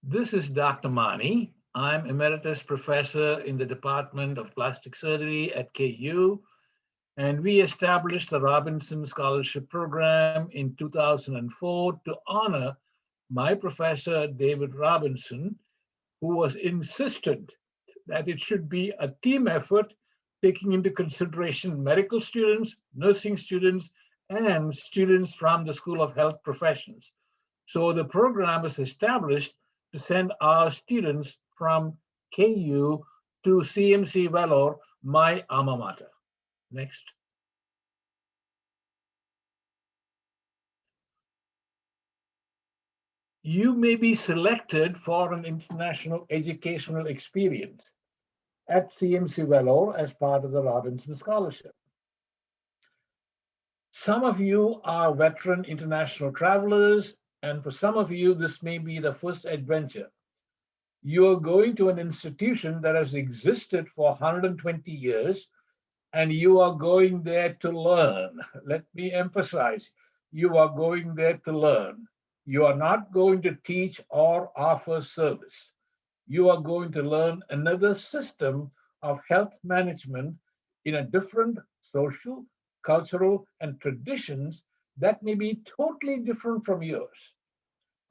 This is Dr. Mani. I'm Emeritus Professor in the Department of Plastic Surgery at KU, and we established the Robinson Scholarship Program in 2004 to honor my professor, David Robinson, who was insistent that it should be a team effort, taking into consideration medical students, nursing students, and students from the School of Health Professions. So the program is established to send our students from KU to CMC Vellore, my alma mater. Next. You may be selected for an international educational experience at CMC Vellore as part of the Robinson Scholarship. Some of you are veteran international travelers, and for some of you, this may be the first adventure. You are going to an institution that has existed for 120 years, and you are going there to learn. Let me emphasize, you are going there to learn. You are not going to teach or offer service. You are going to learn another system of health management in a different social, cultural, and traditions that may be totally different from yours.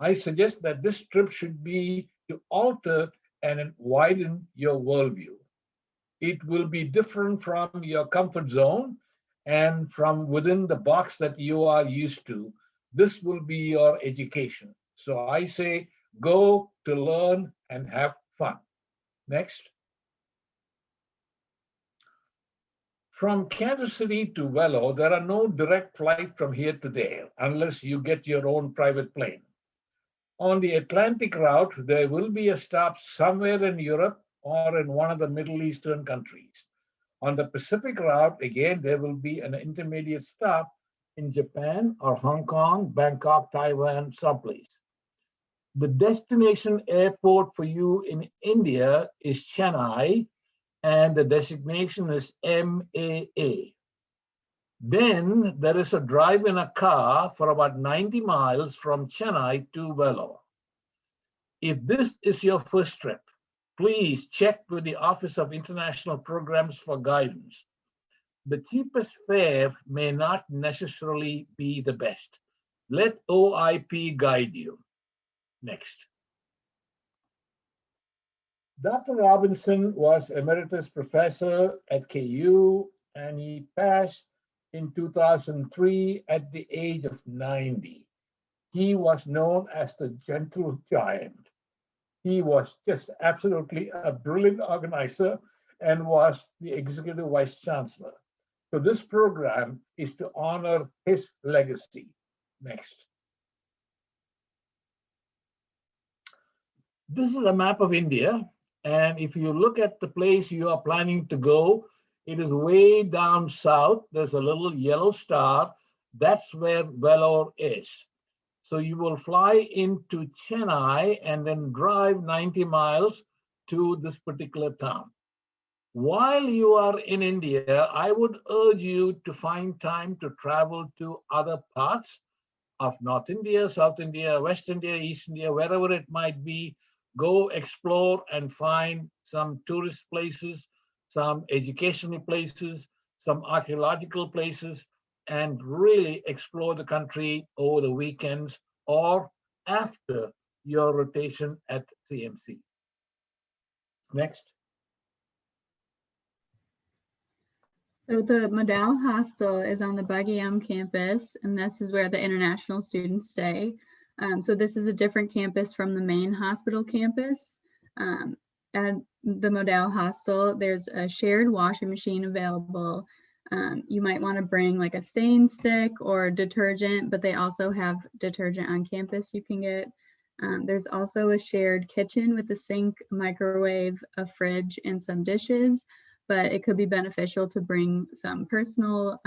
I suggest that this trip should be to alter and widen your worldview. It will be different from your comfort zone and from within the box that you are used to. This will be your education. So I say go to learn and have fun. Next. From Kansas City to Vellore, there are no direct flights from here to there unless you get your own private plane. On the Atlantic route, there will be a stop somewhere in Europe or in one of the Middle Eastern countries. On the Pacific route, again, there will be an intermediate stop in Japan or Hong Kong, Bangkok, Taiwan, someplace. The destination airport for you in India is Chennai, and the designation is MAA. Then there is a drive in a car for about 90 miles from Chennai to Vellore. If this is your first trip, please check with the Office of International Programs for guidance. The cheapest fare may not necessarily be the best. Let OIP guide you. Next. Dr. Robinson was emeritus professor at KU, and he passed in 2003 at the age of 90. He was known as the gentle giant. He was just absolutely a brilliant organizer and was the executive vice chancellor. So this program is to honor his legacy. Next. This is a map of India. And if you look at the place you are planning to go, it is way down south. There's a little yellow star. That's where Vellore is. So you will fly into Chennai and then drive 90 miles to this particular town. While you are in India, I would urge you to find time to travel to other parts of North India, South India, West India, East India, wherever it might be. Go explore and find some tourist places, some educational places, some archaeological places, and really explore the country over the weekends or after your rotation at CMC. Next. So the Model Hostel is on the Bagayam campus, and this is where the international students stay. So this is a different campus from the main hospital campus. At the Model Hostel, there's a shared washing machine available. You might want to bring like a stain stick or detergent, but they also have detergent on campus you can get. There's also a shared kitchen with a sink, microwave, a fridge, and some dishes, but it could be beneficial to bring some personal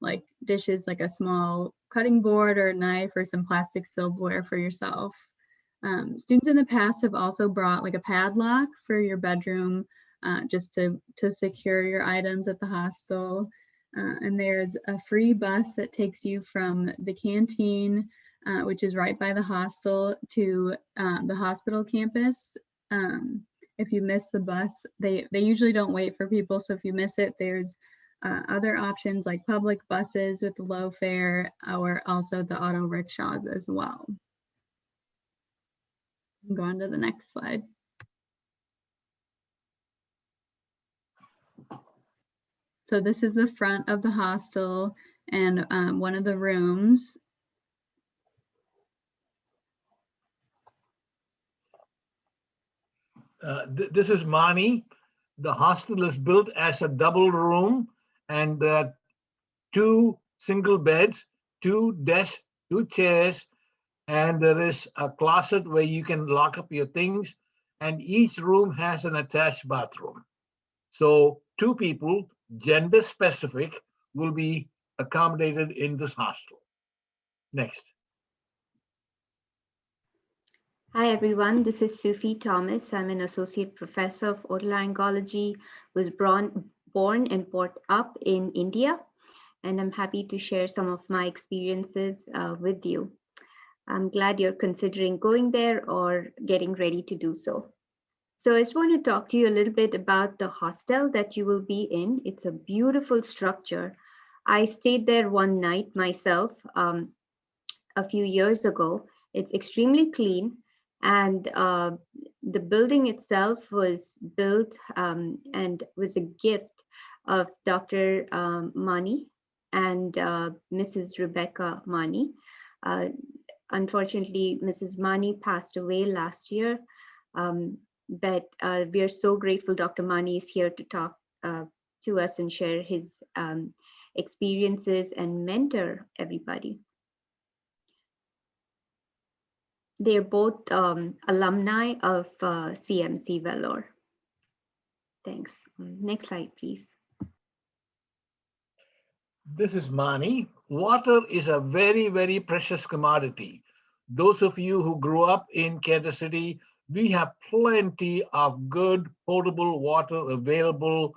like dishes, like a small cutting board or a knife or some plastic silverware for yourself. Students in the past have also brought like a padlock for your bedroom just to secure your items at the hostel. And there's a free bus that takes you from the canteen which is right by the hostel, to the hospital campus. If you miss the bus, they usually don't wait for people. So if you miss it, there's other options like public buses with low fare, or also the auto rickshaws as well. Go on to the next slide. So this is the front of the hostel and one of the rooms. This is Mani. The hostel is built as a double room, and there are 2 single beds, 2 desks, 2 chairs, and there is a closet where you can lock up your things, and each room has an attached bathroom. So 2 people, gender specific, will be accommodated in this hostel. Next. Hi everyone, this is Sufi Thomas. I'm an associate professor of otolaryngology, was born and brought up in India, and I'm happy to share some of my experiences with you. I'm glad you're considering going there or getting ready to do so. So I just want to talk to you a little bit about the hostel that you will be in. It's a beautiful structure. I stayed there one night myself a few years ago. It's extremely clean. And the building itself was built and was a gift of Dr. Mani and Mrs. Rebecca Mani. Unfortunately, Mrs. Mani passed away last year, but we are so grateful Dr. Mani is here to talk to us and share his experiences and mentor everybody. They're both alumni of CMC Vellore. Thanks. Next slide, please. This is Mani. Water is a very, very precious commodity. Those of you who grew up in Kansas City, we have plenty of good potable water available,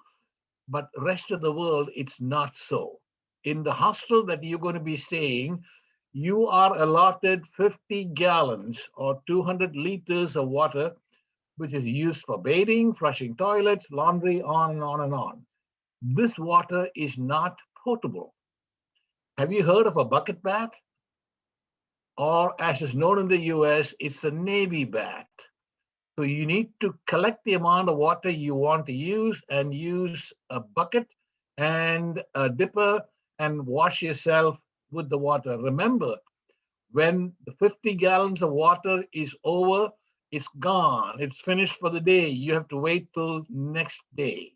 but rest of the world, it's not so. In the hostel that you're going to be staying, you are allotted 50 gallons or 200 liters of water, which is used for bathing, flushing toilets, laundry, on and on and on. This water is not potable. Have you heard of a bucket bath? Or as is known in the US, it's a Navy bath. So you need to collect the amount of water you want to use and use a bucket and a dipper and wash yourself with the water. Remember, when the 50 gallons of water is over, it's gone. It's finished for the day. You have to wait till next day.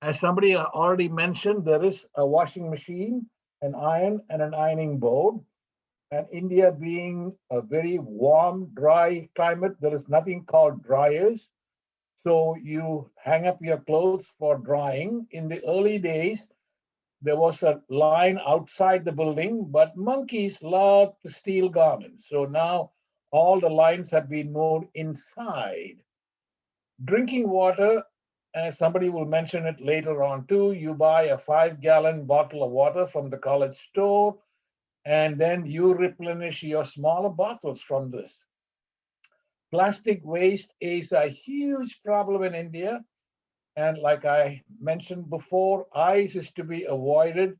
As somebody already mentioned, there is a washing machine, an iron, and an ironing board. And India being a very warm, dry climate, there is nothing called dryers. So you hang up your clothes for drying. In the early days, there was a line outside the building, but monkeys love to steal garments. So now all the lines have been moved inside. Drinking water, as somebody will mention it later on too, you buy a 5-gallon bottle of water from the college store, and then you replenish your smaller bottles from this. Plastic waste is a huge problem in India. And like I mentioned before, ice is to be avoided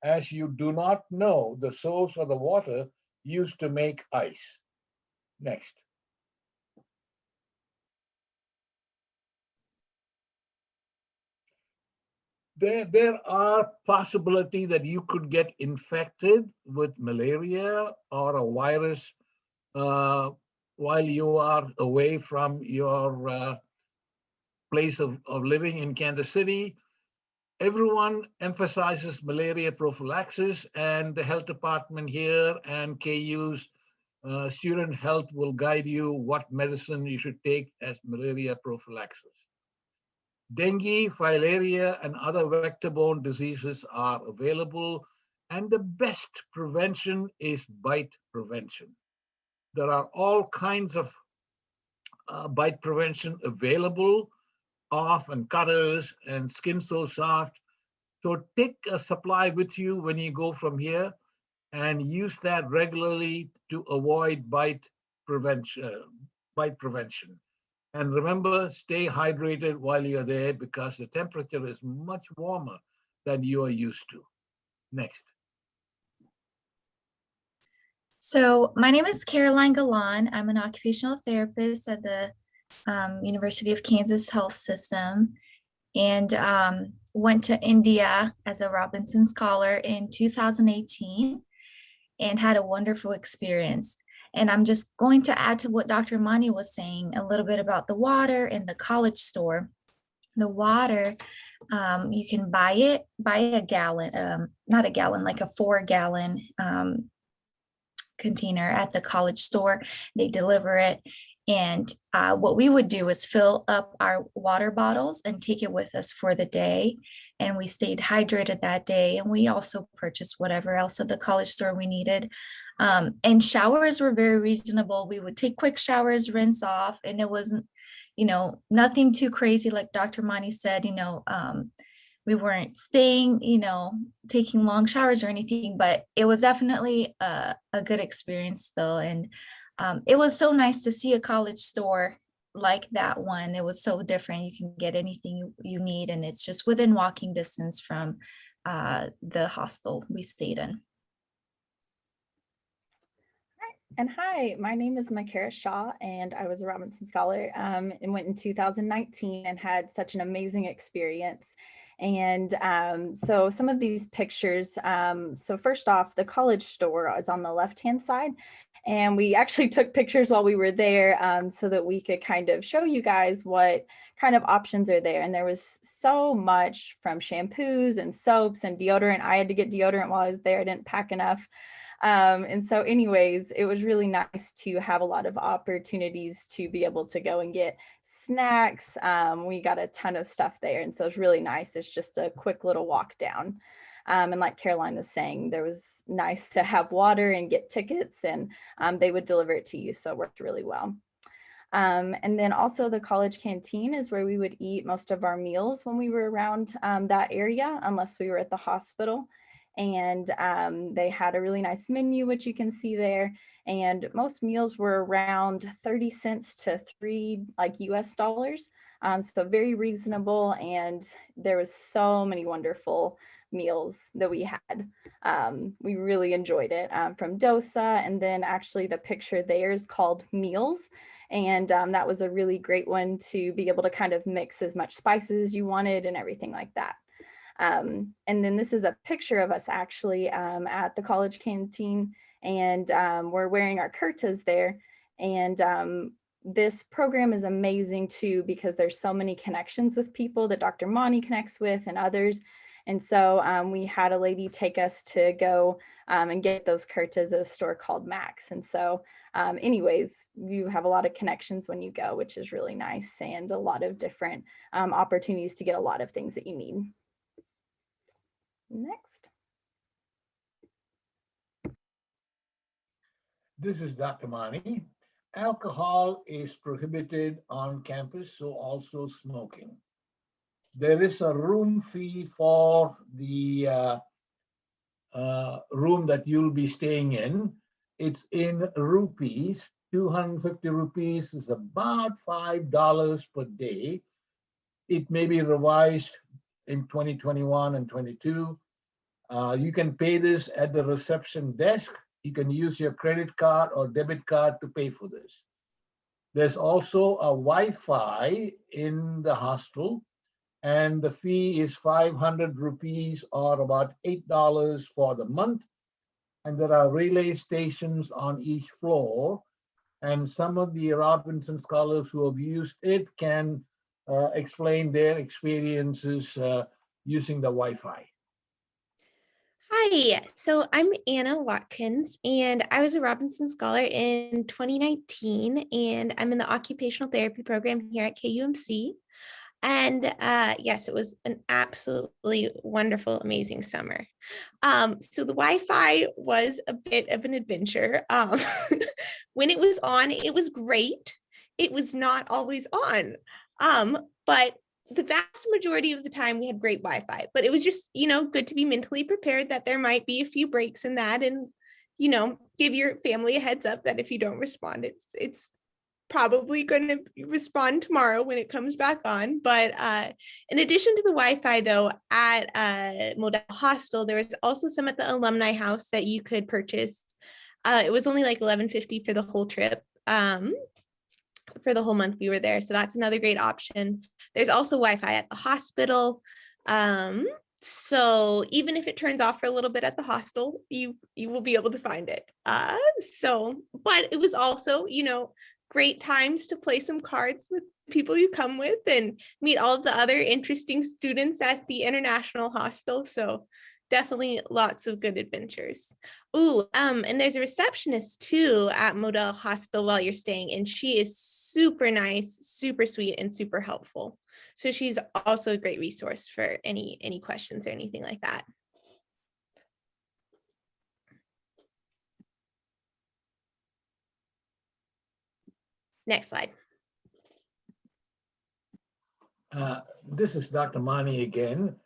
as you do not know the source of the water used to make ice. Next. There are possibility that you could get infected with malaria or a virus while you are away from your place of living in Kansas City. Everyone emphasizes malaria prophylaxis, and the health department here and KU's student health will guide you what medicine you should take as malaria prophylaxis. Dengue, filaria, and other vector-borne diseases are available, and the best prevention is bite prevention. There are all kinds of bite prevention available, off and cutters and Skin So Soft. So take a supply with you when you go from here. and use that regularly to avoid bite prevention. And remember, stay hydrated while you're there because the temperature is much warmer than you are used to. Next. So my name is Caroline Galan. I'm an occupational therapist at the University of Kansas Health System, and went to India as a Robinson Scholar in 2018 and had a wonderful experience. And I'm just going to add to what Dr. Mani was saying a little bit about the water in the college store. The water, you can buy a gallon, not a gallon, like a 4-gallon container at the college store. They deliver it. And what we would do is fill up our water bottles and take it with us for the day. And we stayed hydrated that day. And we also purchased whatever else at the college store we needed. And showers were very reasonable. We would take quick showers, rinse off, and it wasn't, nothing too crazy. Like Dr. Mani said, we weren't staying, taking long showers or anything, but it was definitely a good experience still. And it was so nice to see a college store like that one. It was so different. You can get anything you need, and it's just within walking distance from the hostel we stayed in. And hi, my name is Makara Shaw, and I was a Robinson Scholar and went in 2019 and had such an amazing experience. And so some of these pictures, so first off, the college store is on the left-hand side. And we actually took pictures while we were there so that we could kind of show you guys what kind of options are there. And there was so much from shampoos and soaps and deodorant. I had to get deodorant while I was there. I didn't pack enough. And so anyways, it was really nice to have a lot of opportunities to be able to go and get snacks. We got a ton of stuff there. And so it's really nice. It's just a quick little walk down. And like Caroline was saying, there was nice to have water and get tickets, and they would deliver it to you. So it worked really well. And then also the college canteen is where we would eat most of our meals when we were around that area, unless we were at the hospital. And they had a really nice menu, which you can see there. And most meals were around 30 cents to $3 US dollars. So very reasonable. And there was so many wonderful meals that we had. We really enjoyed it from dosa. And then actually the picture there is called meals. And that was a really great one to be able to kind of mix as much spices as you wanted and everything like that. And then this is a picture of us actually at the college canteen, and we're wearing our kurtas there. And this program is amazing too, because there's so many connections with people that Dr. Mani connects with and others. And so we had a lady take us to go and get those kurtas at a store called Max. And so anyways, you have a lot of connections when you go, which is really nice, and a lot of different opportunities to get a lot of things that you need. Next. This is Dr. Mani. Alcohol is prohibited on campus, so also smoking. There is a room fee for the room that you'll be staying in. It's in rupees. 250 rupees is about $5 per day. It may be revised in 2021 and 22. You can pay this at the reception desk. You can use your credit card or debit card to pay for this. There's also a Wi-Fi in the hostel, and the fee is 500 rupees or about $8 for the month. And there are relay stations on each floor. And some of the Robinson scholars who have used it can explain their experiences using the Wi-Fi. Hi, so I'm Anna Watkins, and I was a Robinson Scholar in 2019, and I'm in the occupational therapy program here at KUMC. And yes, it was an absolutely wonderful, amazing summer. So the Wi-Fi was a bit of an adventure. When it was on, it was great. It was not always on, but the vast majority of the time we had great Wi-Fi. But it was just, good to be mentally prepared that there might be a few breaks in that, and you know, give your family a heads up that if you don't respond, it's probably going to respond tomorrow when it comes back on. But in addition to the Wi-Fi, though, at Model Hostel, there was also some at the Alumni House that you could purchase. It was only like $11.50 for the whole trip. For the whole month we were there. So that's another great option. There's also Wi-Fi at the hospital. So even if it turns off for a little bit at the hostel, you will be able to find it. But it was also, you know, great times to play some cards with people you come with and meet all of the other interesting students at the international hostel. So definitely lots of good adventures. Ooh, and there's a receptionist too at Model Hostel while you're staying, and she is super nice, super sweet, and super helpful. So she's also a great resource for any questions or anything like that. Next slide. This is Dr. Mani again.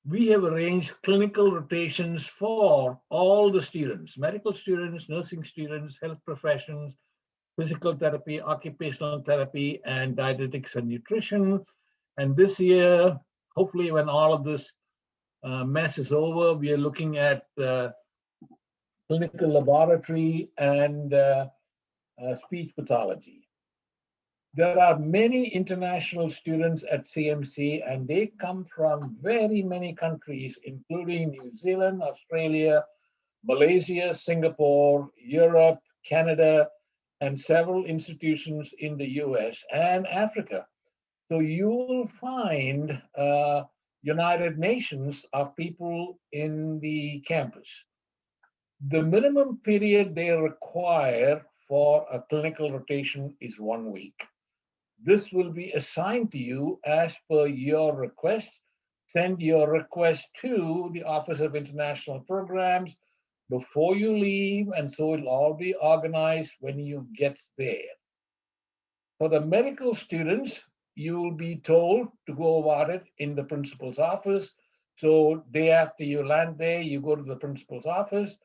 We have arranged clinical rotations for all the students, medical students, nursing students, health professions, physical therapy, occupational therapy, and dietetics and nutrition. And this year, hopefully when all of this mess is over, we are looking at clinical laboratory and speech pathology. There are many international students at CMC, and they come from very many countries, including New Zealand, Australia, Malaysia, Singapore, Europe, Canada, and several institutions in the US and Africa. So you will find United Nations of people in the campus. The minimum period they require for a clinical rotation is 1 week. This will be assigned to you as per your request. Send your request to the Office of International Programs before you leave, and so it'll all be organized when you get there. For the medical students, you will be told to go about it in the principal's office. So day after you land there, you go to the principal's office,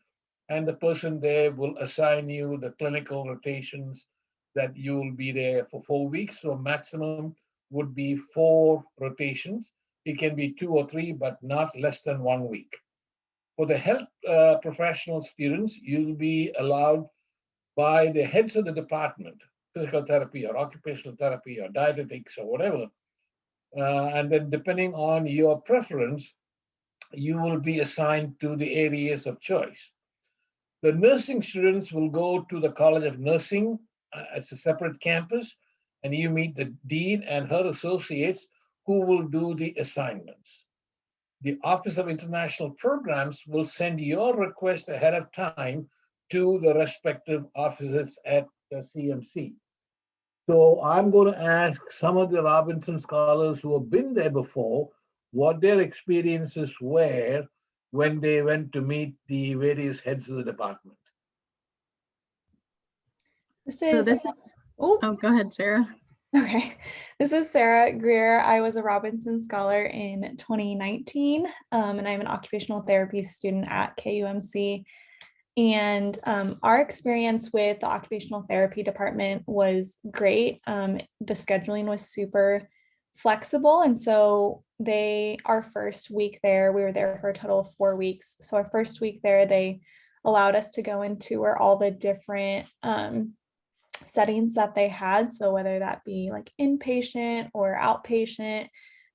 and the person there will assign you the clinical rotations that you will be there for 4 weeks. So maximum would be 4 rotations. It can be 2 or 3, but not less than 1 week. For the health professional students, you'll be allowed by the heads of the department, physical therapy or occupational therapy or dietetics or whatever. And then depending on your preference, you will be assigned to the areas of choice. The nursing students will go to the College of Nursing as a separate campus, and you meet the dean and her associates who will do the assignments. The Office of International Programs will send your request ahead of time to the respective offices at the CMC. So I'm going to ask some of the Robinson scholars who have been there before what their experiences were when they went to meet the various heads of the department. Oh, go ahead, Sarah. Okay, this is Sarah Greer. I was a Robinson Scholar in 2019, and I'm an occupational therapy student at KUMC. And our experience with the occupational therapy department was great. The scheduling was super flexible. And so our first week there, we were there for a total of 4 weeks. So our first week there, they allowed us to go and tour all the different settings that they had. So whether that be like inpatient or outpatient,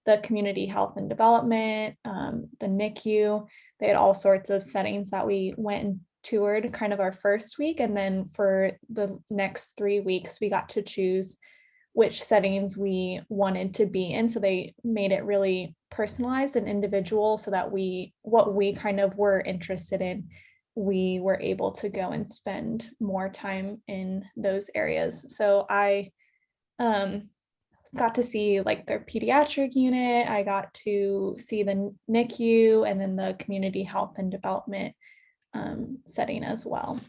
the community health and development, the NICU, they had all sorts of settings that we went and toured kind of our first week. And then for the next 3 weeks, we got to choose which settings we wanted to be in. So they made it really personalized and individual so that what we kind of were interested in, we were able to go and spend more time in those areas. So I got to see like their pediatric unit. I got to see the NICU and then the community health and development setting as well.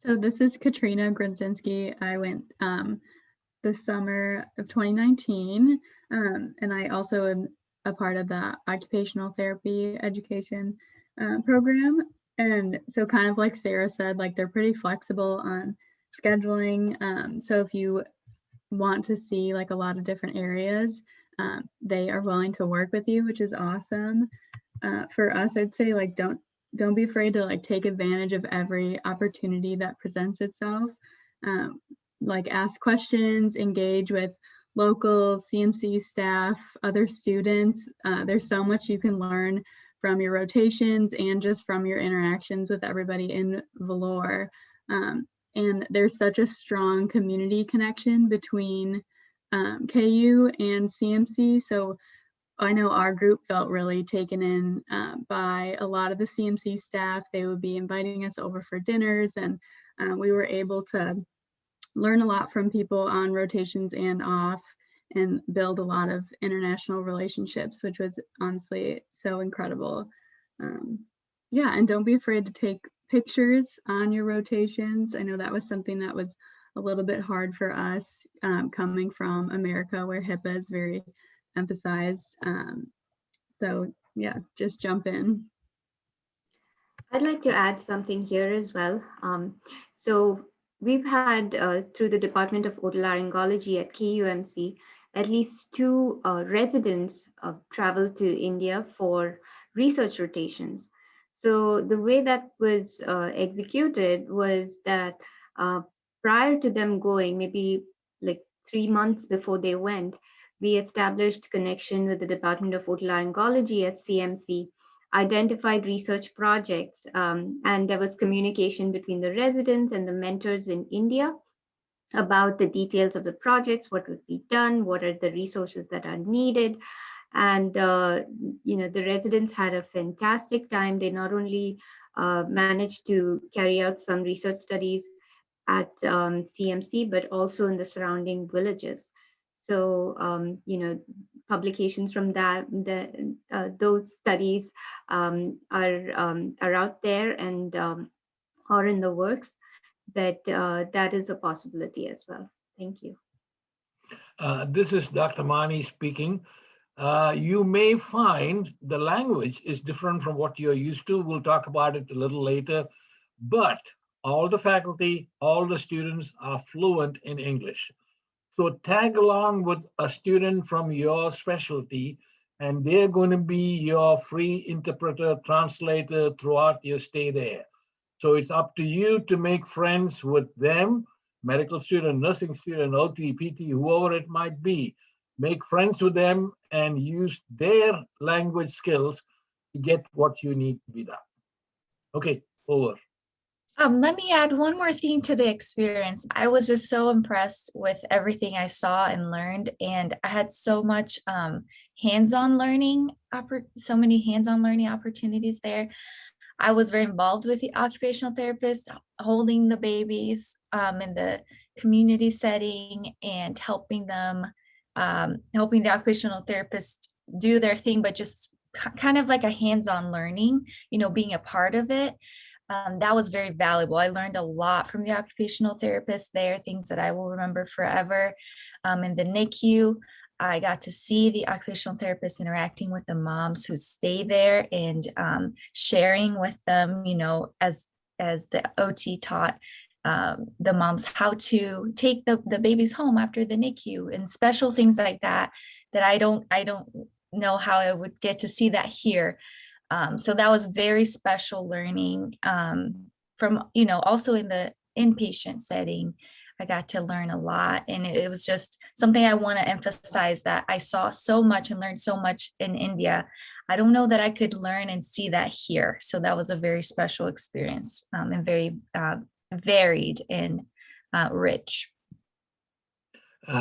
So this is Katrina Grodzinski. I went the summer of 2019, and I also am a part of the occupational therapy education program. And so kind of like Sarah said, like they're pretty flexible on scheduling. So if you want to see like a lot of different areas, they are willing to work with you, which is awesome. For us, I'd say like don't be afraid to like take advantage of every opportunity that presents itself. Like ask questions, engage with local CMC staff, other students. There's so much you can learn from your rotations and just from your interactions with everybody in Valor. And there's such a strong community connection between KU and CMC. So I know our group felt really taken in by a lot of the CMC staff. They would be inviting us over for dinners, and we were able to learn a lot from people on rotations and off and build a lot of international relationships, which was honestly so incredible. Yeah, and don't be afraid to take pictures on your rotations. I know that was something that was a little bit hard for us coming from America, where HIPAA is very emphasized. So yeah, just jump in. I'd like to add something here as well. So we've had, through the Department of Otolaryngology at KUMC, at least 2 residents travel to India for research rotations. So the way that was executed was that prior to them going, maybe like 3 months before they went, we established connection with the Department of Otolaryngology at CMC, identified research projects, and there was communication between the residents and the mentors in India about the details of the projects, what would be done, what are the resources that are needed. And the residents had a fantastic time. They not only managed to carry out some research studies at CMC, but also in the surrounding villages. So, publications from that, those studies are out there and are in the works, but that is a possibility as well. Thank you. This is Dr. Mani speaking. You may find the language is different from what you're used to. We'll talk about it a little later, but all the faculty, all the students are fluent in English. So tag along with a student from your specialty, and they're going to be your free interpreter, translator throughout your stay there. So it's up to you to make friends with them, medical student, nursing student, OT, PT, whoever it might be. Make friends with them and use their language skills to get what you need to be done. Okay, over. Let me add one more thing to the experience. I was just so impressed with everything I saw and learned, and I had so much hands-on learning, so many hands-on learning opportunities there. I was very involved with the occupational therapist, holding the babies in the community setting and helping them, helping the occupational therapist do their thing, but just kind of like a hands-on learning, being a part of it. That was very valuable. I learned a lot from the occupational therapist there, things that I will remember forever. In the NICU, I got to see the occupational therapist interacting with the moms who stay there and sharing with them, as the OT taught the moms how to take the babies home after the NICU and special things like that I don't know how I would get to see that here. So that was very special learning from, also in the inpatient setting. I got to learn a lot, and it was just something I want to emphasize, that I saw so much and learned so much in India. I don't know that I could learn and see that here. So that was a very special experience and very varied and rich.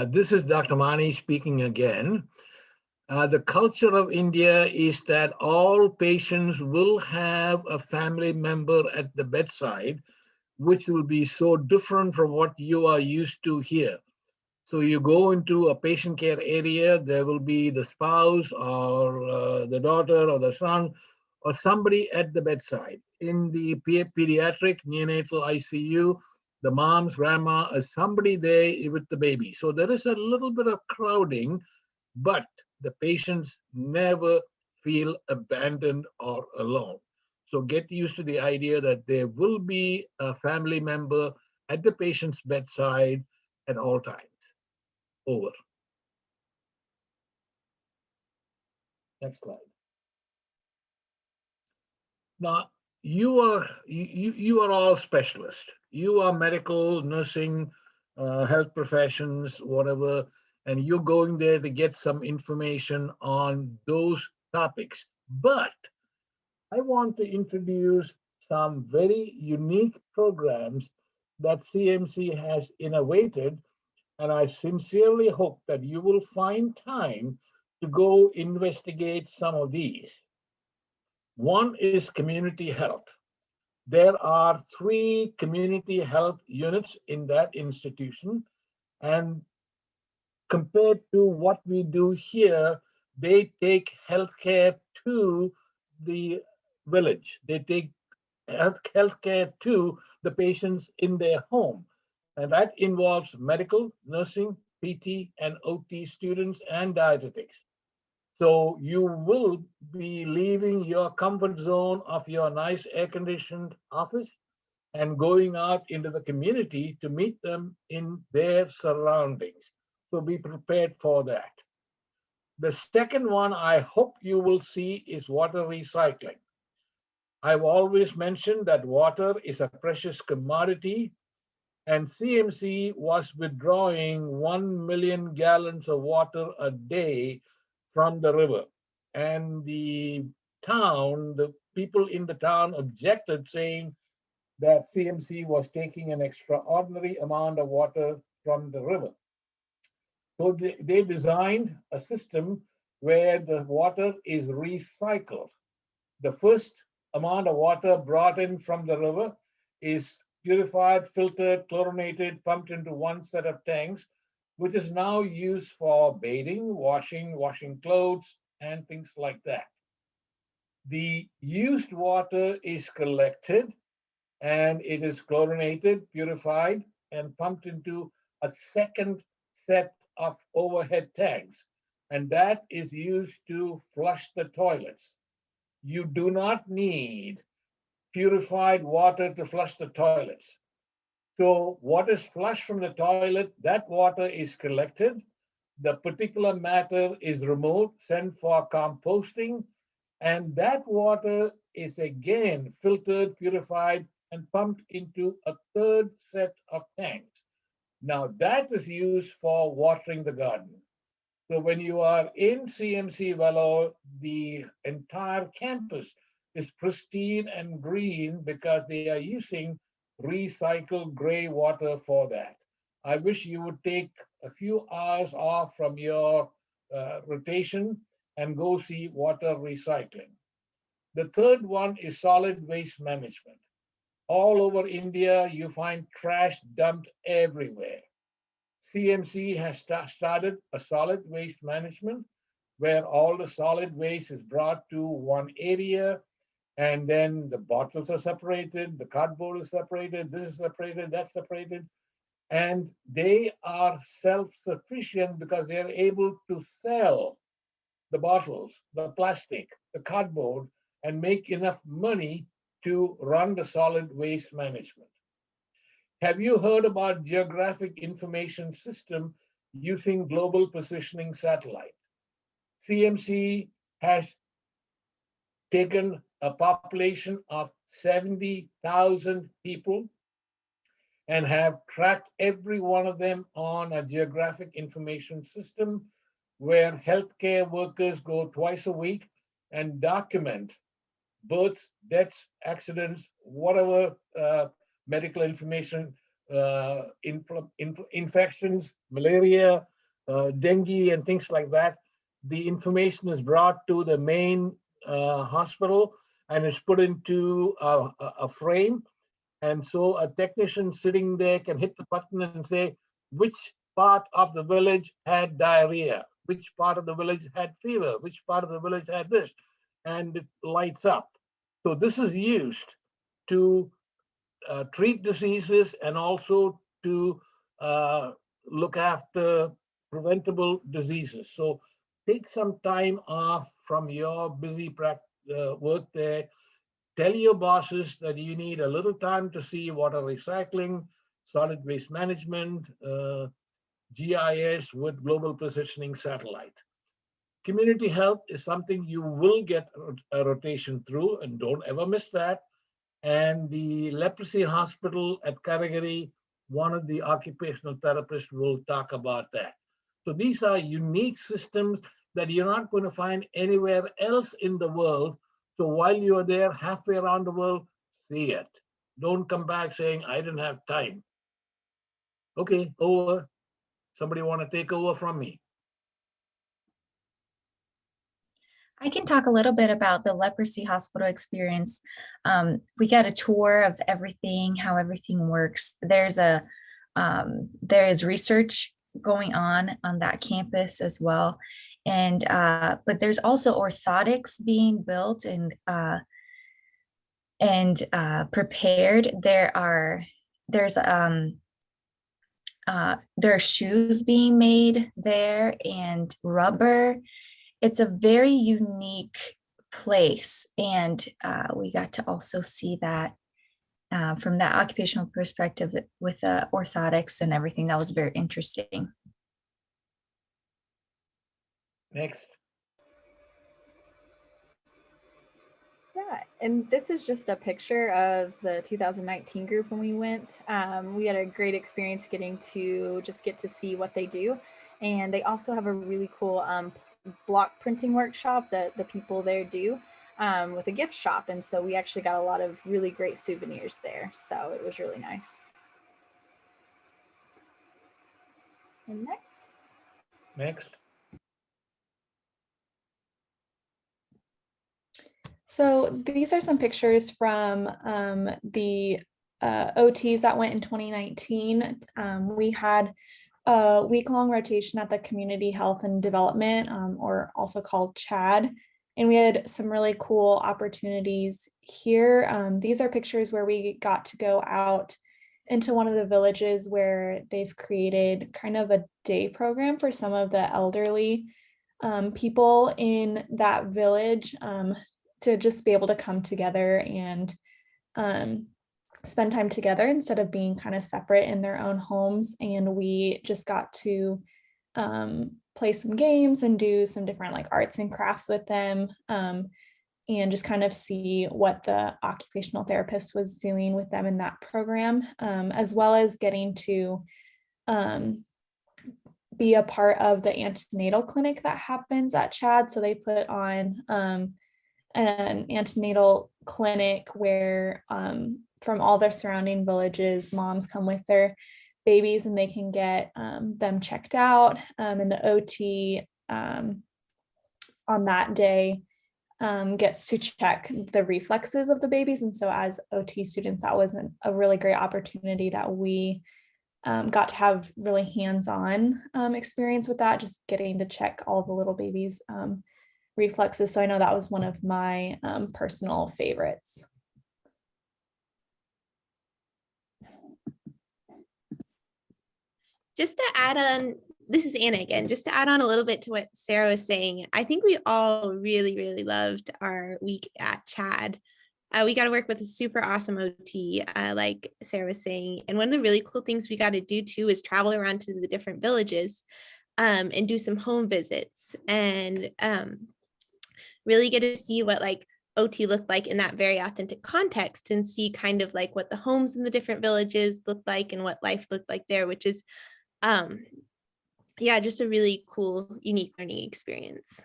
This is Dr. Mani speaking again. The culture of India is that all patients will have a family member at the bedside, which will be so different from what you are used to here. So you go into a patient care area, there will be the spouse or the daughter or the son or somebody at the bedside. In the pediatric neonatal ICU, the mom's grandma is somebody there with the baby. So there is a little bit of crowding, but the patients never feel abandoned or alone. So get used to the idea that there will be a family member at the patient's bedside at all times. Over. Next slide. Now, you are all specialists. You are medical, nursing, health professions, whatever, and you're going there to get some information on those topics. But I want to introduce some very unique programs that CMC has innovated, and I sincerely hope that you will find time to go investigate some of these. One is community health. There are 3 community health units in that institution, and compared to what we do here, they take healthcare to the village. They take healthcare to the patients in their home. And that involves medical, nursing, PT, and OT students and dietetics. So you will be leaving your comfort zone of your nice air-conditioned office and going out into the community to meet them in their surroundings. So be prepared for that. The second one I hope you will see is water recycling. I've always mentioned that water is a precious commodity, and CMC was withdrawing 1 million gallons of water a day from the river. And the people in the town objected, saying that CMC was taking an extraordinary amount of water from the river. So they designed a system where the water is recycled. The first amount of water brought in from the river is purified, filtered, chlorinated, pumped into one set of tanks, which is now used for bathing, washing clothes, and things like that. The used water is collected and it is chlorinated, purified, and pumped into a second set of overhead tanks. And that is used to flush the toilets. You do not need purified water to flush the toilets. So what is flushed from the toilet, that water is collected. The particular matter is removed, sent for composting, and that water is again filtered, purified, and pumped into a third set of tanks. Now that is used for watering the garden. So when you are in CMC Vellore, the entire campus is pristine and green because they are using recycled gray water for that. I wish you would take a few hours off from your rotation and go see water recycling. The third one is solid waste management. All over India, you find trash dumped everywhere. CMC has started a solid waste management where all the solid waste is brought to one area, and then the bottles are separated, the cardboard is separated, this is separated, that's separated, and they are self-sufficient because they are able to sell the bottles, the plastic, the cardboard, and make enough money to run the solid waste management. Have you heard about geographic information system using global positioning satellite? CMC has taken a population of 70,000 people and have tracked every one of them on a geographic information system where healthcare workers go twice a week and document births, deaths, accidents, whatever medical information, infections, malaria, dengue, and things like that. The information is brought to the main hospital and is put into a frame. And so a technician sitting there can hit the button and say, which part of the village had diarrhea, which part of the village had fever, which part of the village had this, and it lights up. So this is used to treat diseases and also to look after preventable diseases. So take some time off from your busy work there. Tell your bosses that you need a little time to see water recycling, solid waste management, GIS with global positioning satellite. Community health is something you will get a rotation through, and don't ever miss that. And the leprosy hospital at Karagari, one of the occupational therapists will talk about that. So these are unique systems that you're not going to find anywhere else in the world. So while you're there halfway around the world, see it. Don't come back saying, I didn't have time. Okay, over. Somebody want to take over from me? I can talk a little bit about the leprosy hospital experience. We got a tour of everything, how everything works. There is research going on that campus as well, and but there's also orthotics being built and prepared. There are shoes being made there and rubber. It's a very unique place, and we got to also see that from that occupational perspective with the orthotics and everything. That was very interesting. Next. Yeah, and this is just a picture of the 2019 group when we went. We had a great experience getting to see what they do. And they also have a really cool block printing workshop that the people there do with a gift shop. And so we actually got a lot of really great souvenirs there. So it was really nice. And next. Next. So these are some pictures from the OTs that went in 2019. We had a week-long rotation at the Community Health and Development, or also called CHAD. And we had some really cool opportunities here. These are pictures where we got to go out into one of the villages where they've created kind of a day program for some of the elderly people in that village to just be able to come together and spend time together instead of being kind of separate in their own homes. And we just got to play some games and do some different like arts and crafts with them, and just kind of see what the occupational therapist was doing with them in that program, as well as getting to be a part of the antenatal clinic that happens at CHAD. So they put on an antenatal clinic where from all their surrounding villages, moms come with their babies and they can get them checked out. And the OT on that day gets to check the reflexes of the babies. And so as OT students, that was a really great opportunity that we got to have really hands-on experience with that, just getting to check all the little babies' reflexes. So I know that was one of my personal favorites. Just to add on, this is Anna again, just to add on a little bit to what Sarah was saying, I think we all really, really loved our week at CHAD. We got to work with a super awesome OT, like Sarah was saying. And one of the really cool things we got to do too is travel around to the different villages and do some home visits and really get to see what like OT looked like in that very authentic context and see kind of like what the homes in the different villages looked like and what life looked like there, which is yeah, just a really cool, unique learning experience.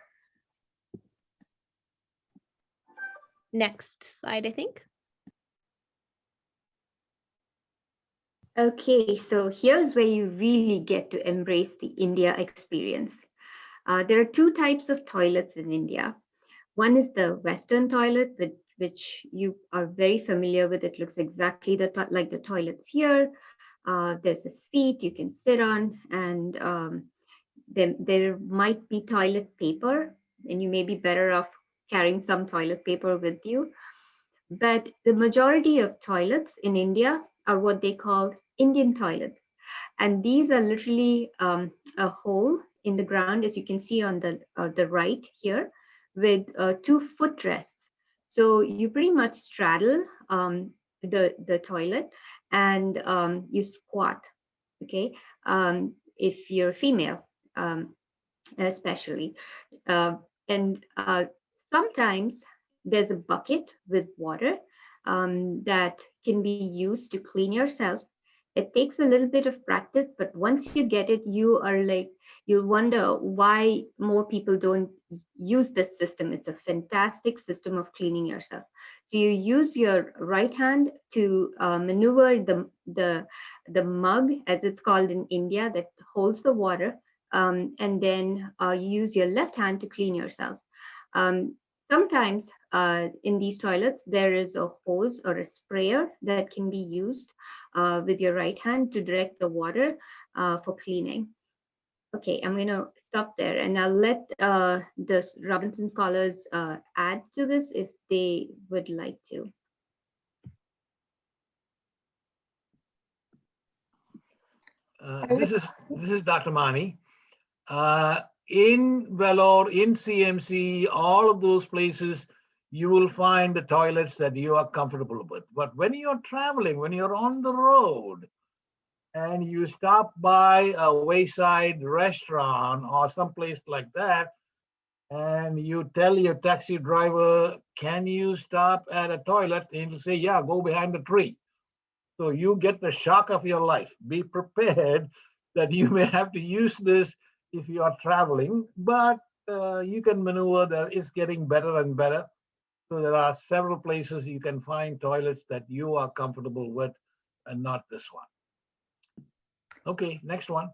Next slide, I think. Okay, so here's where you really get to embrace the India experience. There are two types of toilets in India. One is the Western toilet, which you are very familiar with. It looks exactly like the toilets here. There's a seat you can sit on, and there might be toilet paper, and you may be better off carrying some toilet paper with you. But the majority of toilets in India are what they call Indian toilets. And these are literally a hole in the ground, as you can see on the right here, with 2 footrests. So you pretty much straddle the toilet, and you squat, okay? If you're female, especially. And sometimes there's a bucket with water that can be used to clean yourself. It takes a little bit of practice, but once you get it, you'll wonder why more people don't use this system. It's a fantastic system of cleaning yourself. So you use your right hand to maneuver the mug, as it's called in India, that holds the water, and then you use your left hand to clean yourself. Sometimes in these toilets, there is a hose or a sprayer that can be used with your right hand to direct the water for cleaning. Okay, I'm going to stop there, and I'll let the Robinson scholars add to this if they would like to. This is Dr. Mani. In Vellore, in CMC, all of those places, you will find the toilets that you are comfortable with. But when you're traveling, when you're on the road, and you stop by a wayside restaurant or someplace like that, and you tell your taxi driver, can you stop at a toilet? And he'll say, yeah, go behind the tree. So you get the shock of your life. Be prepared that you may have to use this if you are traveling, but you can maneuver that. It's getting better and better. So there are several places you can find toilets that you are comfortable with and not this one. Okay, next one.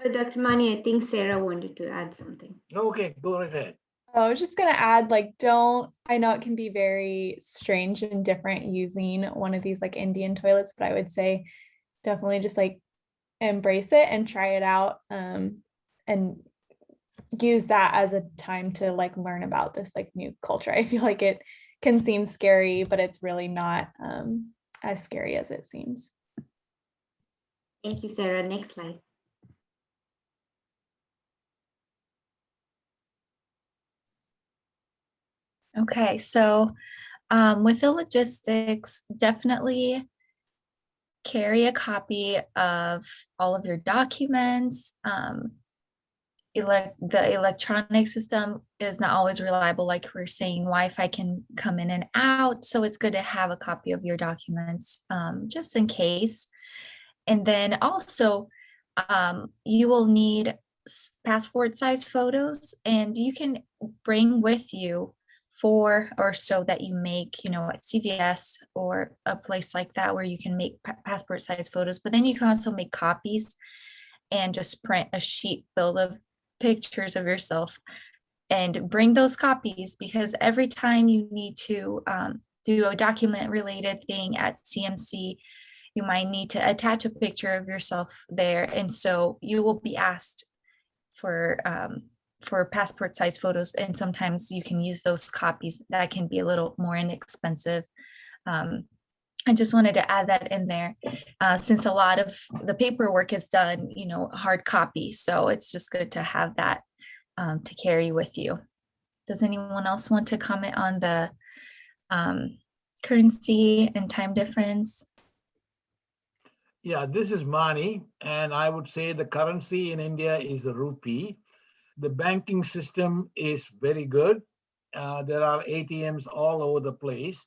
Dr. Mani, I think Sarah wanted to add something. Okay, go right ahead. I was just going to add, like, I know it can be very strange and different using one of these like Indian toilets, but I would say definitely just like embrace it and try it out, and use that as a time to like learn about this like new culture. I feel like it can seem scary, but it's really not as scary as it seems. Thank you, Sarah. Next slide. Okay, so with the logistics, definitely carry a copy of all of your documents. The electronic system is not always reliable, like we we're saying. Wi-Fi can come in and out, so it's good to have a copy of your documents just in case. And then also, you will need passport size photos, and you can bring with you 4 or so that you make, at CVS or a place like that where you can make passport size photos. But then you can also make copies and just print a sheet filled of pictures of yourself and bring those copies, because every time you need to do a document related thing at CMC, you might need to attach a picture of yourself there. And so you will be asked for passport size photos, and sometimes you can use those copies that can be a little more inexpensive. I just wanted to add that in there, since a lot of the paperwork is done, hard copy. So it's just good to have that to carry with you. Does anyone else want to comment on the currency and time difference? Yeah, this is Mani, and I would say the currency in India is the rupee. The banking system is very good. There are ATMs all over the place.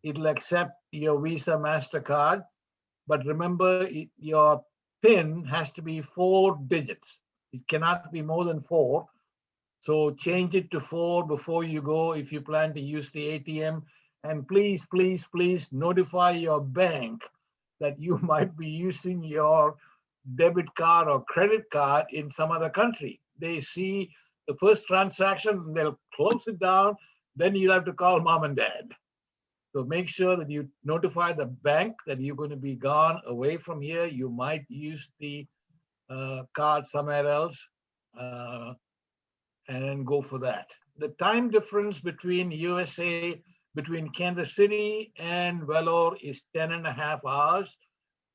It'll accept your Visa, MasterCard, but remember your PIN has to be 4 digits. It cannot be more than 4. So change it to 4 before you go if you plan to use the ATM. And please, please, please notify your bank that you might be using your debit card or credit card in some other country. They see the first transaction, they'll close it down, then you'll have to call mom and dad. So make sure that you notify the bank that you're going to be gone away from here. You might use the card somewhere else, and then go for that. The time difference between USA, between Kansas City and Vellore is 10.5 hours.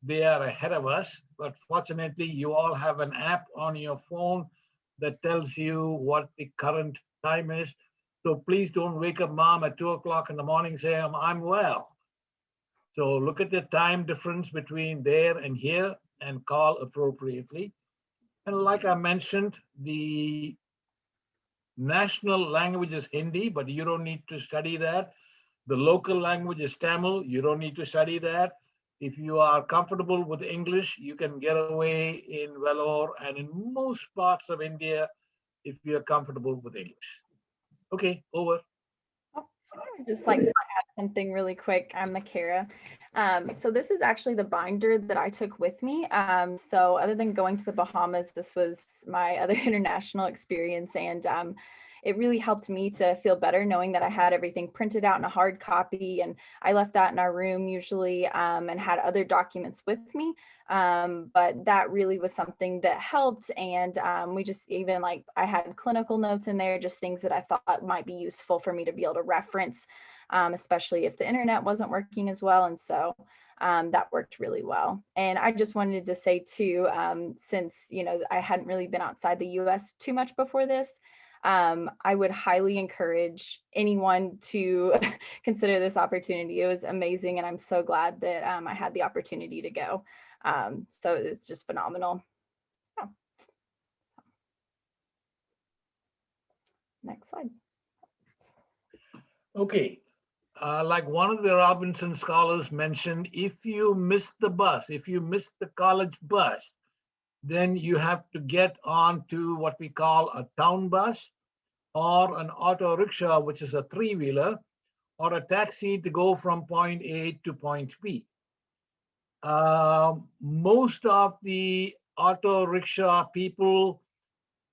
They are ahead of us, but fortunately, you all have an app on your phone that tells you what the current time is. So please don't wake up mom at 2 o'clock in the morning saying, I'm well. So look at the time difference between there and here and call appropriately. And like I mentioned, the national language is Hindi, but you don't need to study that. The local language is Tamil. You don't need to study that. If you are comfortable with English, you can get away in Vellore and in most parts of India if you're comfortable with English. Okay, over. I'd just like to add something really quick. I'm Makara. So this is actually the binder that I took with me. So other than going to the Bahamas, this was my other international experience. And it really helped me to feel better knowing that I had everything printed out in a hard copy, and I left that in our room usually and had other documents with me. But that really was something that helped. And we just even like I had clinical notes in there, just things that I thought might be useful for me to be able to reference, especially if the internet wasn't working as well. And so that worked really well. And I just wanted to say too, since, you know, I hadn't really been outside the US too much before this, I would highly encourage anyone to consider this opportunity. It was amazing. And I'm so glad that I had the opportunity to go. So it's just phenomenal. Yeah. Next slide. Okay. Like one of the Robinson scholars mentioned, if you miss the bus, if you miss the college bus, then you have to get on to what we call a town bus or an auto rickshaw, which is a three-wheeler, or a taxi to go from point A to point B. Most of the auto rickshaw people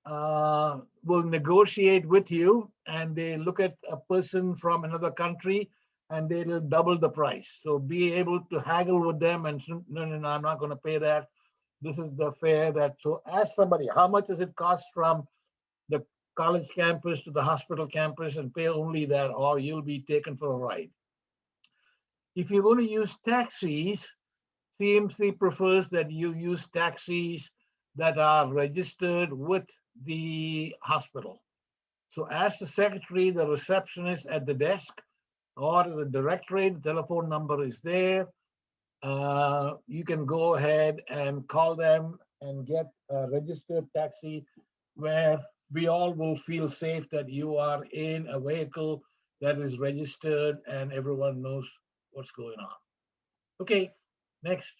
will negotiate with you, and they look at a person from another country and they'll double the price. So be able to haggle with them and no, I'm not going to pay that. This is the fare that, so ask somebody, how much does it cost from the college campus to the hospital campus, and pay only that, or you'll be taken for a ride. If you're going to use taxis, CMC prefers that you use taxis that are registered with the hospital. So ask the secretary, the receptionist at the desk, or the directorate, the telephone number is there. You can go ahead and call them and get a registered taxi where we all will feel safe that you are in a vehicle that is registered and everyone knows what's going on. Okay, next.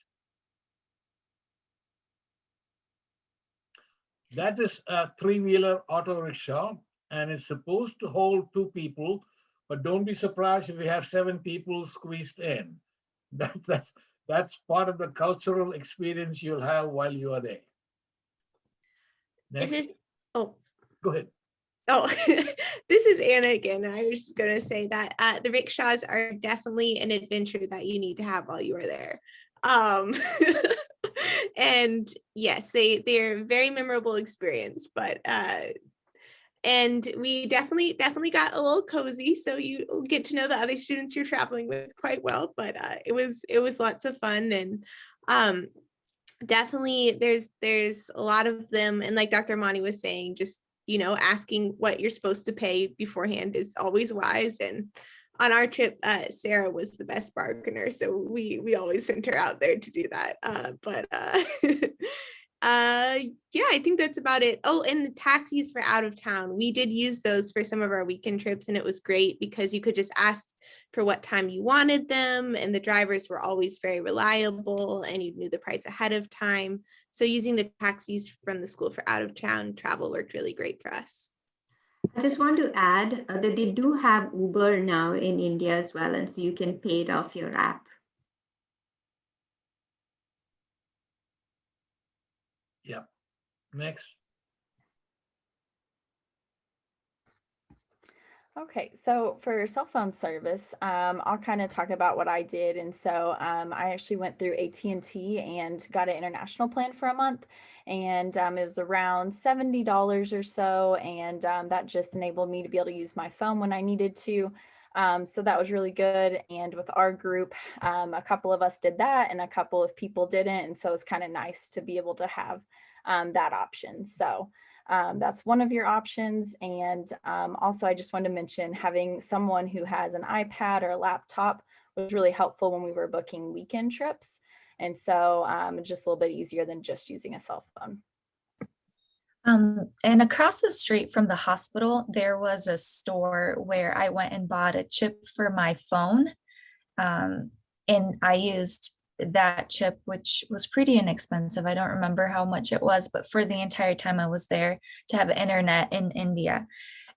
That is a three-wheeler auto rickshaw, and it's supposed to hold 2 people, but don't be surprised if we have 7 people squeezed in. That's part of the cultural experience you'll have while you are there. Next. This is, oh. Go ahead. Oh, this is Anna again. I was going to say that the rickshaws are definitely an adventure that you need to have while you are there. And yes, they're a very memorable experience, but and we definitely got a little cozy, so you get to know the other students you're traveling with quite well. But it was lots of fun, and definitely there's a lot of them, and like Dr. Mani was saying, just asking what you're supposed to pay beforehand is always wise. And on our trip, Sarah was the best bargainer, so we always sent her out there to do that. Yeah, I think that's about it. Oh, and the taxis for out of town, we did use those for some of our weekend trips, and it was great because you could just ask for what time you wanted them, and the drivers were always very reliable, and you knew the price ahead of time. So using the taxis from the school for out of town travel worked really great for us. I just want to add that they do have Uber now in India as well, and so you can pay it off your app. Yeah. Next. Okay, so for cell phone service, I'll kind of talk about what I did. And so I actually went through AT&T and got an international plan for a month, and it was around $70 or so, and that just enabled me to be able to use my phone when I needed to. So that was really good. And with our group, a couple of us did that and a couple of people didn't. And so it's kind of nice to be able to have that option. So that's one of your options. And also, I just wanted to mention having someone who has an iPad or a laptop was really helpful when we were booking weekend trips. And so just a little bit easier than just using a cell phone. And across the street from the hospital, there was a store where I went and bought a chip for my phone. And I used that chip, which was pretty inexpensive. I don't remember how much it was, but for the entire time I was there to have internet in India.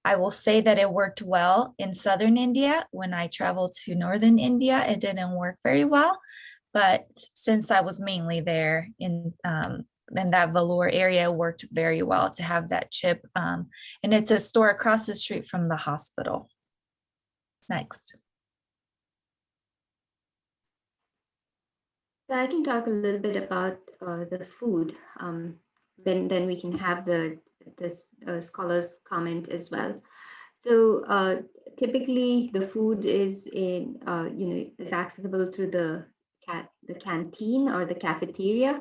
I will say that it worked well in southern India. When I traveled to northern India, it didn't work very well. But since I was mainly there in that Vellore area, it worked very well to have that chip. And it's a store across the street from the hospital. Next. So I can talk a little bit about the food. Then we can have the scholars comment as well. So typically the food is is accessible through the canteen or the cafeteria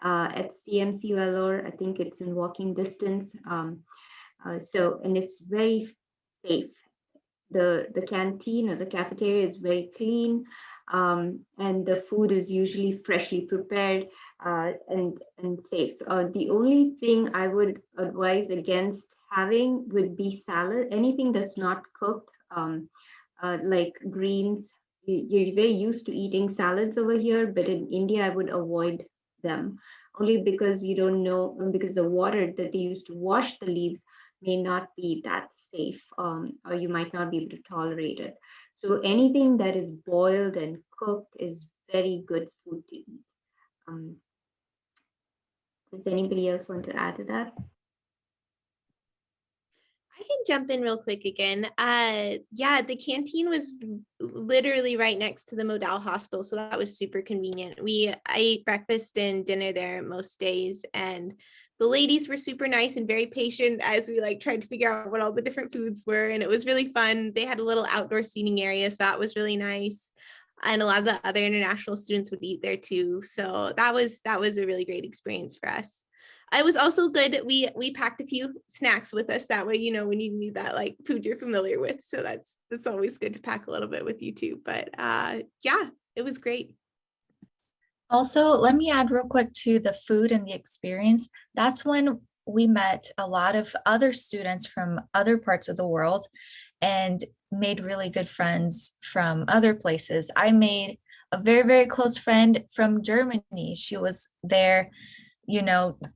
at CMC Vellore. I think it's in walking distance. And it's very safe. The canteen or the cafeteria is very clean, and the food is usually freshly prepared and safe. The only thing I would advise against having would be salad. Anything that's not cooked, like greens. You're very used to eating salads over here, but in India, I would avoid them only because you don't know, because the water that they use to wash the leaves may not be that safe, or you might not be able to tolerate it. So anything that is boiled and cooked is very good food to eat. Does anybody else want to add to that? I can jump in real quick again. Yeah, the canteen was literally right next to the Modal Hospital, so that was super convenient. I ate breakfast and dinner there most days, and the ladies were super nice and very patient as we tried to figure out what all the different foods were, and it was really fun. They had a little outdoor seating area, so that was really nice. And a lot of the other international students would eat there too. So that was a really great experience for us. It was also good. We packed a few snacks with us that way, when you need that food you're familiar with. So that's always good to pack a little bit with you too. But yeah, it was great. Also, let me add real quick to the food and the experience. That's when we met a lot of other students from other parts of the world and made really good friends from other places. I made a very, very close friend from Germany. She was there,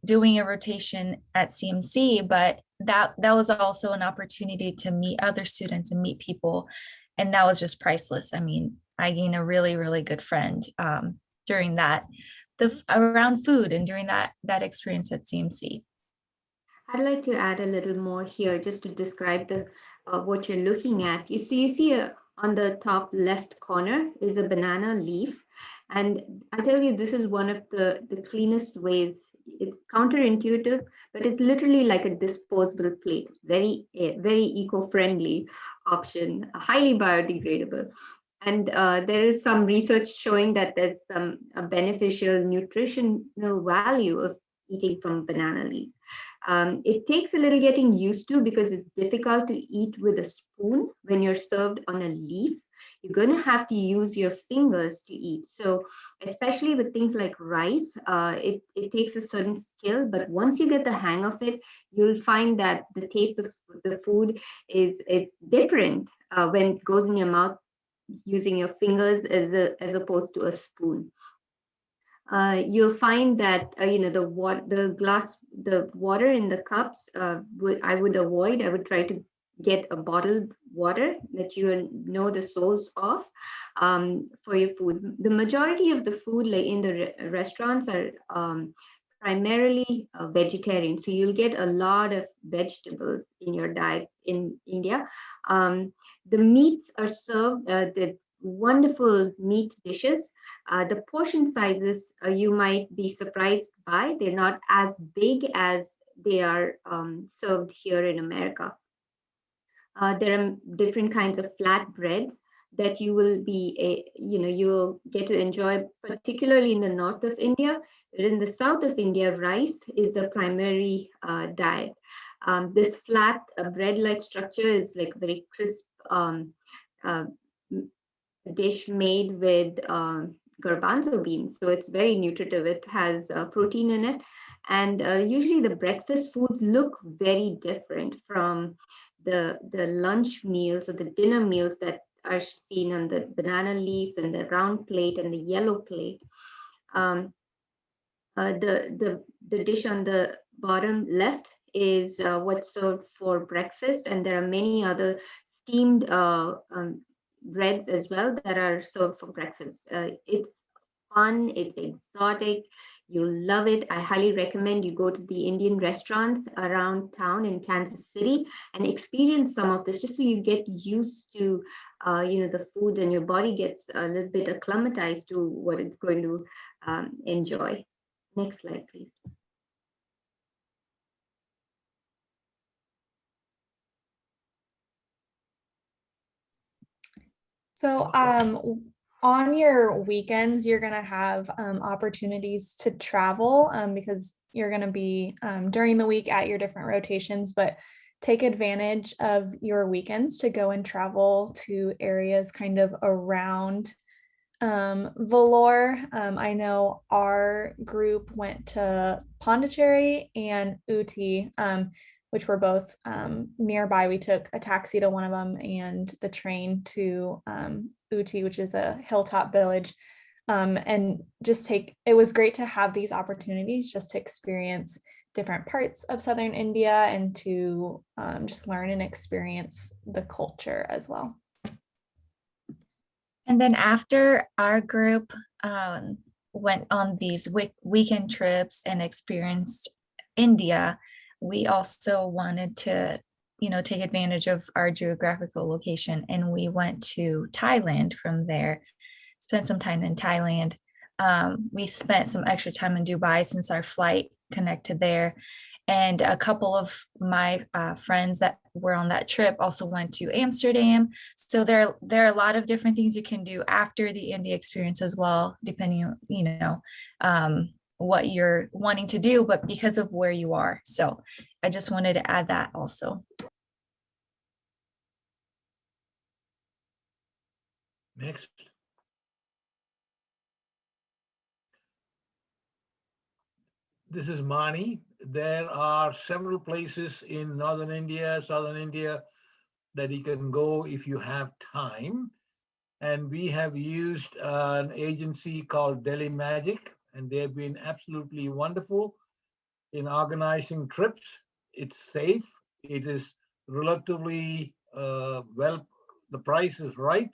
doing a rotation at CMC, but that was also an opportunity to meet other students and meet people. And that was just priceless. I mean, I gained a really, really good friend during that, around food and during that experience at CMC. I'd like to add a little more here just to describe what you're looking at. You see on the top left corner is a banana leaf. And I tell you, this is one of the cleanest ways. It's counterintuitive, but it's literally like a disposable plate. It's very eco-friendly option, highly biodegradable. And there is some research showing that there's some beneficial nutritional value of eating from banana leaves. It takes a little getting used to because it's difficult to eat with a spoon when you're served on a leaf. You're going to have to use your fingers to eat. So especially with things like rice, it takes a certain skill, but once you get the hang of it, you'll find that the taste of the food is different when it goes in your mouth using your fingers as opposed to a spoon. You'll find that the water in the cups I would avoid. I would try to get a bottled water that you know the source of for your food. The majority of the food in the restaurants are primarily vegetarian, so you'll get a lot of vegetables in your diet in India. The meats are served, the wonderful meat dishes. The portion sizes you might be surprised by. They're not as big as they are served here in America. There are different kinds of flat breads that you will be, you will get to enjoy, particularly in the north of India. In the south of India, rice is the primary diet. This flat bread-like structure is like very crisp uh, dish made with garbanzo beans. So it's very nutritive. It has protein in it. And usually the breakfast foods look very different from the lunch meals or the dinner meals that are seen on the banana leaf and the round plate and the yellow plate. The dish on the bottom left is what's served for breakfast, and there are many other steamed breads as well that are served for breakfast. It's fun, it's exotic, you'll love it. I highly recommend you go to the Indian restaurants around town in Kansas City and experience some of this, just so you get used to the food and your body gets a little bit acclimatized to what it's going to enjoy. Next slide, please. So on your weekends, you're going to have opportunities to travel because you're going to be during the week at your different rotations, but take advantage of your weekends to go and travel to areas kind of around Vellore. I know our group went to Pondicherry and Uti, which were both nearby. We took a taxi to one of them and the train to Uti, which is a hilltop village. And it was great to have these opportunities just to experience different parts of southern India and to just learn and experience the culture as well. And then after our group went on these weekend trips and experienced India, we also wanted to, take advantage of our geographical location, and we went to Thailand from there, spent some time in Thailand. We spent some extra time in Dubai since our flight connected there. And a couple of my friends that were on that trip also went to Amsterdam. So there are a lot of different things you can do after the India experience as well, depending on, what you're wanting to do, but because of where you are. So I just wanted to add that also. Next. This is Mani. There are several places in northern India, southern India that you can go if you have time. And we have used an agency called Delhi Magic, and they've been absolutely wonderful in organizing trips. It's safe. It is relatively the price is right.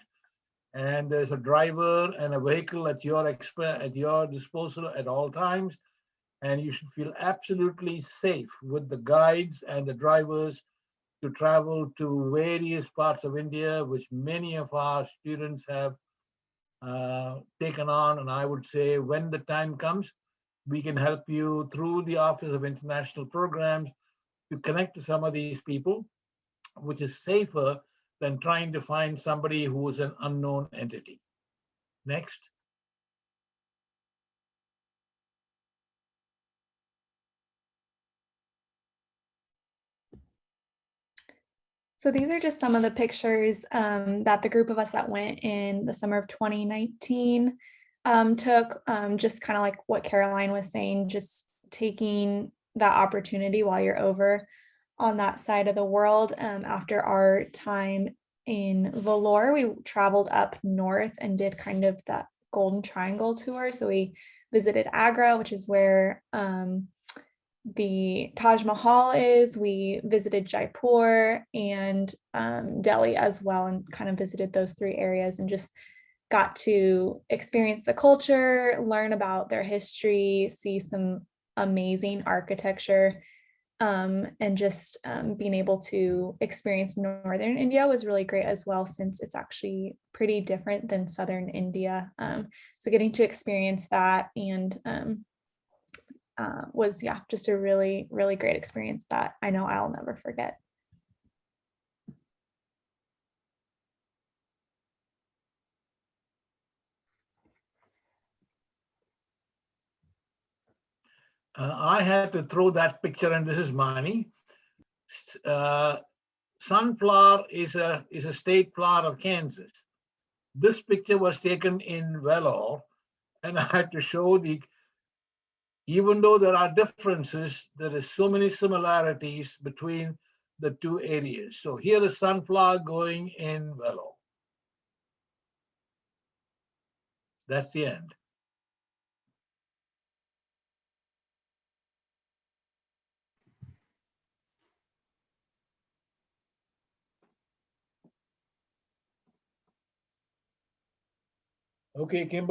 And there's a driver and a vehicle at your disposal at all times. And you should feel absolutely safe with the guides and the drivers to travel to various parts of India, which many of our students have taken on. And I would say when the time comes, we can help you through the Office of International Programs to connect to some of these people, which is safer than trying to find somebody who is an unknown entity. Next. So these are just some of the pictures that the group of us that went in the summer of 2019 took, just kind of like what Caroline was saying, just taking that opportunity while you're over on that side of the world. After our time in Vellore, we traveled up north and did kind of that Golden Triangle tour. So we visited Agra, which is where the Taj Mahal is. We visited Jaipur and Delhi as well, and kind of visited those three areas and just got to experience the culture, learn about their history, see some amazing architecture, and just being able to experience northern India was really great as well, since it's actually pretty different than southern India. So getting to experience that and was just a really, really great experience that I know I'll never forget. I had to throw that picture, and this is money. Sunflower is a state flower of Kansas. This picture was taken in Velo, and I had to show even though there are differences, there is so many similarities between the two areas. So here is sunflower going in Velo. That's the end. Okay, Kimberly.